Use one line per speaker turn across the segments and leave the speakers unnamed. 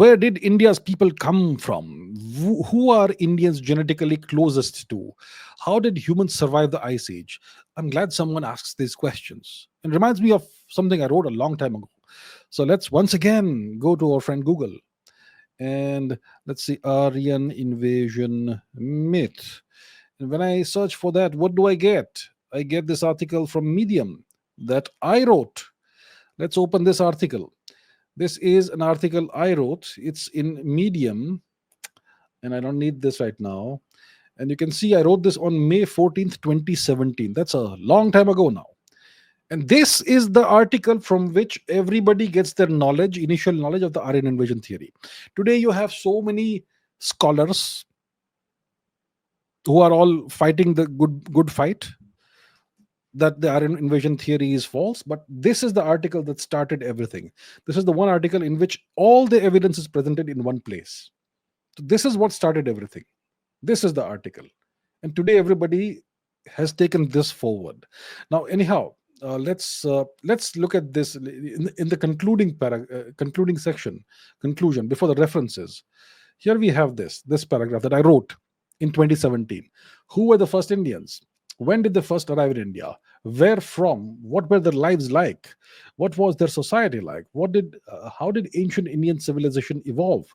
Where did India's people come from? Who are Indians genetically closest to? How did humans survive the ice age? I'm glad someone asks these questions. It reminds me of something I wrote a long time ago. So let's once again go to our friend Google and let's see, Aryan invasion myth. And when I search for that, what do I get? I get this article from Medium that I wrote. Let's open this article. This is an article I wrote. It's in Medium, and I don't need this right now. And you can see I wrote this on May 14th, 2017. That's a long time ago now. And this is the article from which everybody gets their knowledge, initial knowledge of the Aryan invasion theory. Today, you have so many scholars who are all fighting the good fight that the Aryan invasion theory is false. But this is the article that started everything. This is the one article in which all the evidence is presented in one place. So this is what started everything. This is the article. And today, everybody has taken this forward. Now, anyhow, let's look at this in the concluding section, conclusion before the references. Here we have this paragraph that I wrote in 2017. Who were the first Indians? When did they first arrive in India? Where from? What were their lives like? What was their society like? How did ancient Indian civilization evolve?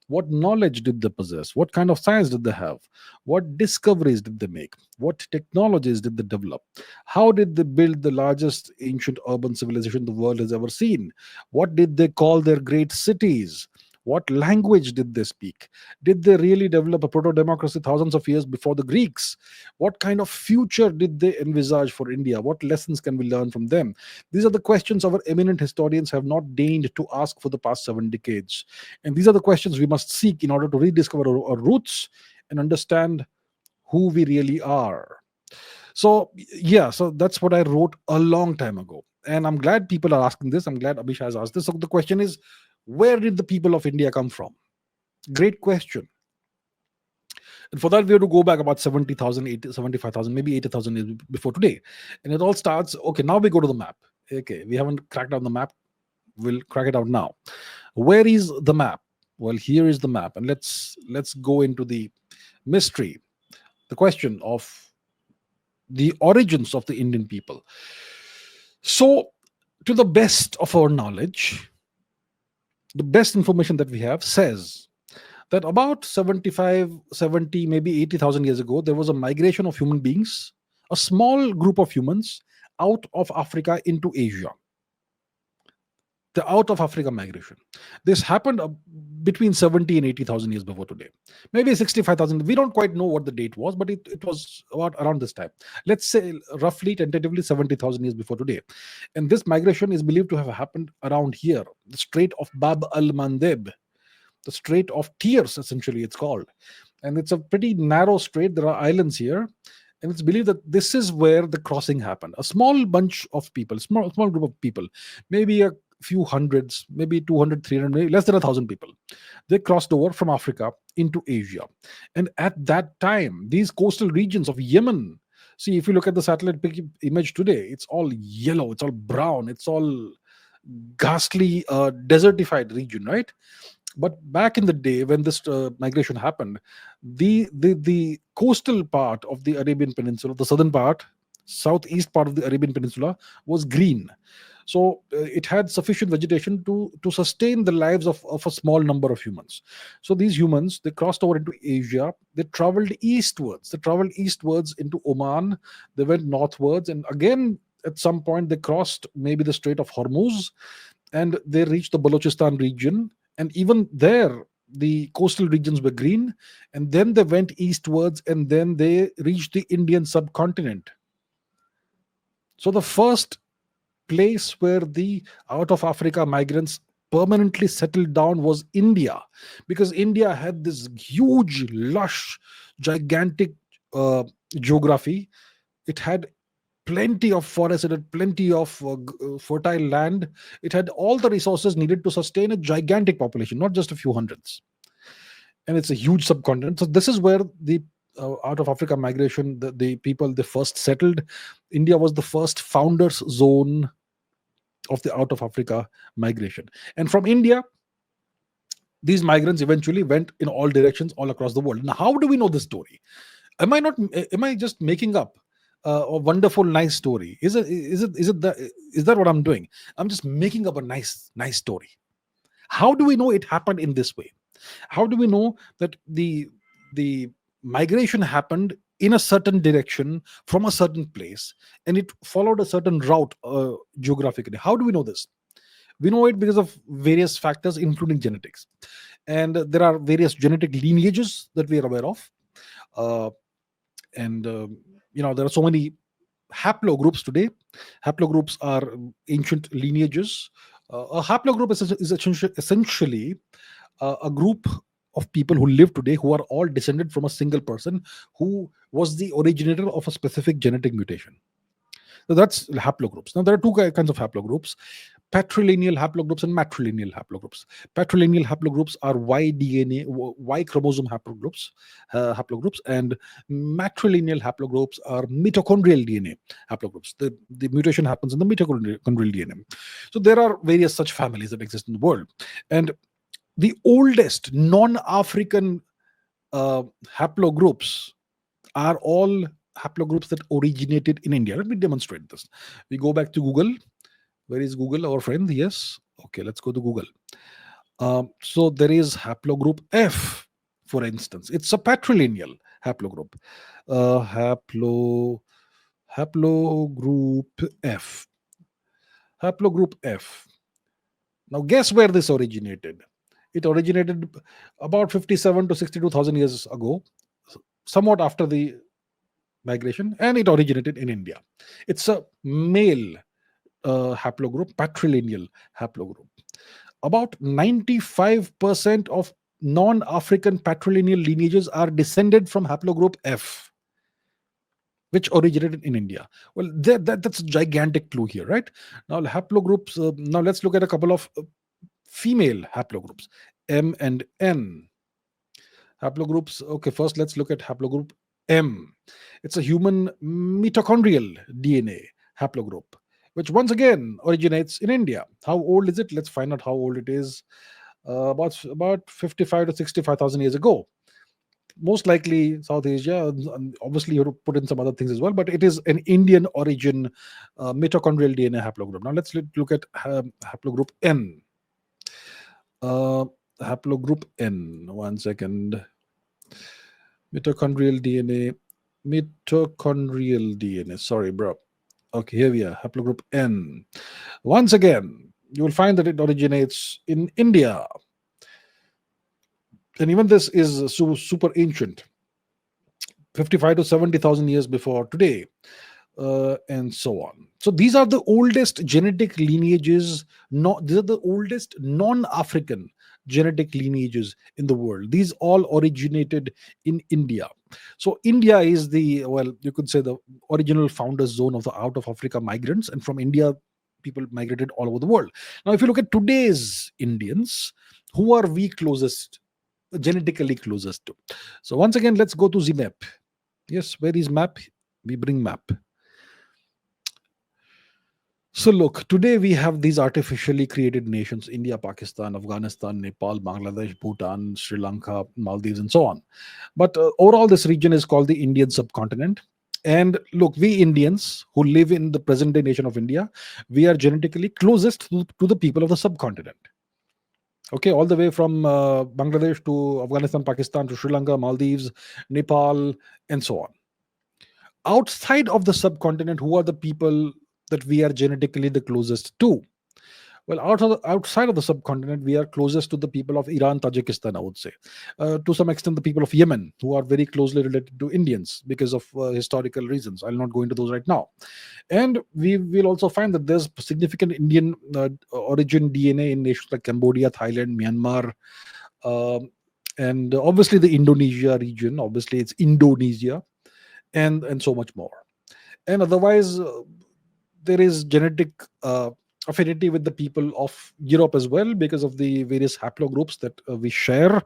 What knowledge did they possess? What kind of science did they have? What discoveries did they make? What technologies did they develop? How did they build the largest ancient urban civilization the world has ever seen? What did they call their great cities? What language did they speak? Did they really develop a proto democracy thousands of years before the Greeks? What kind of future did they envisage for India? What lessons can we learn from them? These are the questions our eminent historians have not deigned to ask for the past 7 decades. And these are the questions we must seek in order to rediscover our roots and understand who we really are. So, yeah, so that's what I wrote a long time ago. And I'm glad people are asking this. I'm glad Abhishek has asked this. So the question is, where did the people of India come from? Great question. And for that, we have to go back about 70,000, 75,000, maybe 80,000 years before today. And it all starts, okay, now we go to the map. Okay, we haven't cracked out the map. We'll crack it out now. Where is the map? Well, here is the map. And let's go into the mystery, the question of the origins of the Indian people. So, to the best of our knowledge, the best information that we have says that about 75, 70, maybe 80,000 years ago, there was a migration of human beings, a small group of humans out of Africa into Asia. The out of Africa migration. This happened between 70 and 80,000 years before today. Maybe 65,000. We don't quite know what the date was, but it was about around this time. Let's say roughly, tentatively 70,000 years before today. And this migration is believed to have happened around here, the Strait of Bab al-Mandeb, the Strait of Tears, essentially it's called. And it's a pretty narrow strait. There are islands here. And it's believed that this is where the crossing happened. A small bunch of people, small group of people, maybe a few hundreds, maybe 200, 300, maybe less than 1,000 people. They crossed over from Africa into Asia. And at that time, these coastal regions of Yemen, see, if you look at the satellite image today, it's all yellow, it's all brown, it's all ghastly desertified region, right? But back in the day when this migration happened, the coastal part of the Arabian Peninsula, the southern part, southeast part of the Arabian Peninsula was green. So it had sufficient vegetation to sustain the lives of a small number of humans. So these humans, they crossed over into Asia. They traveled eastwards. They traveled eastwards into Oman. They went northwards. And again, at some point, they crossed maybe the Strait of Hormuz and they reached the Balochistan region. And even there, the coastal regions were green. And then they went eastwards and then they reached the Indian subcontinent. So the first place where the out of Africa migrants permanently settled down was India, because India had this huge, lush, gigantic geography. It had plenty of forests, it had plenty of fertile land. It had all the resources needed to sustain a gigantic population, not just a few hundreds. And it's a huge subcontinent. So this is where the out of Africa migration, the people, they first settled. India was the first founders zone of the out of Africa migration. And from India, These migrants eventually went in all directions all across the world. Now, how do we know this story? Am I just making up a wonderful nice story? Is that what I'm doing? I'm just making up a nice story. How do we know it happened in this way? How do we know that the migration happened in a certain direction from a certain place, and it followed a certain route geographically? How do we know this? We know it because of various factors, including genetics. And there are various genetic lineages that we are aware of. Uh, and there are so many haplogroups today. Haplogroups are ancient lineages. A haplogroup is essentially a group of people who live today who are all descended from a single person who was the originator of a specific genetic mutation. So that's haplogroups. Now, there are two kinds of haplogroups: patrilineal haplogroups and matrilineal haplogroups. Patrilineal haplogroups are Y chromosome haplogroups, and matrilineal haplogroups are mitochondrial DNA haplogroups. The mutation happens in the mitochondrial DNA. So there are various such families that exist in the world. And the oldest non-African haplogroups are all haplogroups that originated in India. Let me demonstrate this. We go back to Google. Where is Google, our friend? Yes. Okay, let's go to Google. So there is haplogroup F, for instance. It's a patrilineal haplogroup. Haplogroup F. Haplogroup F. Now, guess where this originated? It originated about 57 to 62,000 years ago, somewhat after the migration, and it originated in India. It's a male haplogroup, patrilineal haplogroup. About 95% of non-African patrilineal lineages are descended from haplogroup F, which originated in India. Well, that's a gigantic clue here, right? Now, haplogroups. Now, let's look at a couple of female haplogroups, M and N. Haplogroups. Okay, first let's look at haplogroup M. It's a human mitochondrial DNA haplogroup, which once again originates in India. How old is it? Let's find out how old it is. About 55 to 65,000 years ago. Most likely South Asia. And obviously, you have to put in some other things as well, but it is an Indian origin mitochondrial DNA haplogroup. Now let's look at haplogroup N. Haplogroup N. One second. Mitochondrial DNA. Sorry, bro. Okay, here we are. Haplogroup N. Once again, you will find that it originates in India. And even this is super ancient, 55 to 70,000 years before today, and so on. So these are the oldest genetic lineages. These are the oldest non-African genetic lineages in the world. These all originated in India. So India is you could say the original founders zone of the out of Africa migrants, and from India people migrated all over the world. Now, if you look at today's Indians, who are we genetically closest to? So once again, let's go to the map. Yes, where is map? We bring map. So look, today we have these artificially created nations: India, Pakistan, Afghanistan, Nepal, Bangladesh, Bhutan, Sri Lanka, Maldives, and so on. But overall, this region is called the Indian subcontinent. And look, we Indians who live in the present day nation of India, we are genetically closest to the people of the subcontinent. Okay, all the way from Bangladesh to Afghanistan, Pakistan to Sri Lanka, Maldives, Nepal, and so on. Outside of the subcontinent, who are the people that we are genetically the closest to? Well, outside of the subcontinent, we are closest to the people of Iran, Tajikistan, I would say. To some extent, the people of Yemen, who are very closely related to Indians because of historical reasons. I'll not go into those right now. And we will also find that there's significant Indian origin DNA in nations like Cambodia, Thailand, Myanmar, and obviously the Indonesia region. Obviously, it's Indonesia, and so much more. And otherwise, there is genetic affinity with the people of Europe as well because of the various haplogroups that we share.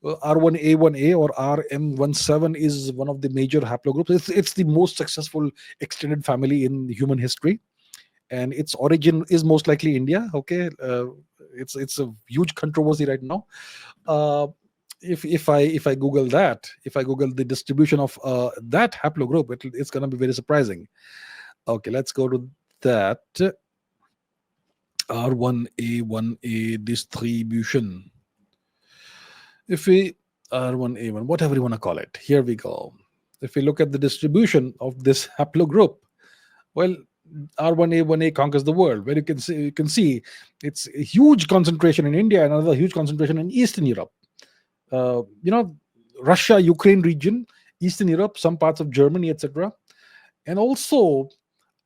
R1A1A or RM17 is one of the major haplogroups. It's the most successful extended family in human history. and its origin is most likely India. Okay, it's a huge controversy right now. Uh, if I Google that, if I Google the distribution of that haplogroup, it's going to be very surprising. Okay, let's go to that. R1A1A distribution. If we R1A1, whatever you want to call it, here we go. If we look at the distribution of this haplogroup, well, R1A1A conquers the world. Where you can see it's a huge concentration in India and another huge concentration in Eastern Europe. You know, Russia, Ukraine region, Eastern Europe, some parts of Germany, etc., and also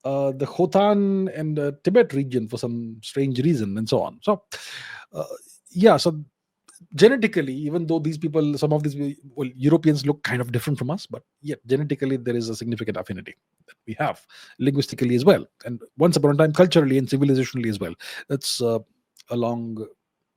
the Khotan and Tibet region for some strange reason, and so on. So, uh, yeah, so genetically, even though these people, some of these Europeans look kind of different from us, but yet genetically there is a significant affinity that we have, linguistically as well, and once upon a time culturally and civilizationally as well. That's a long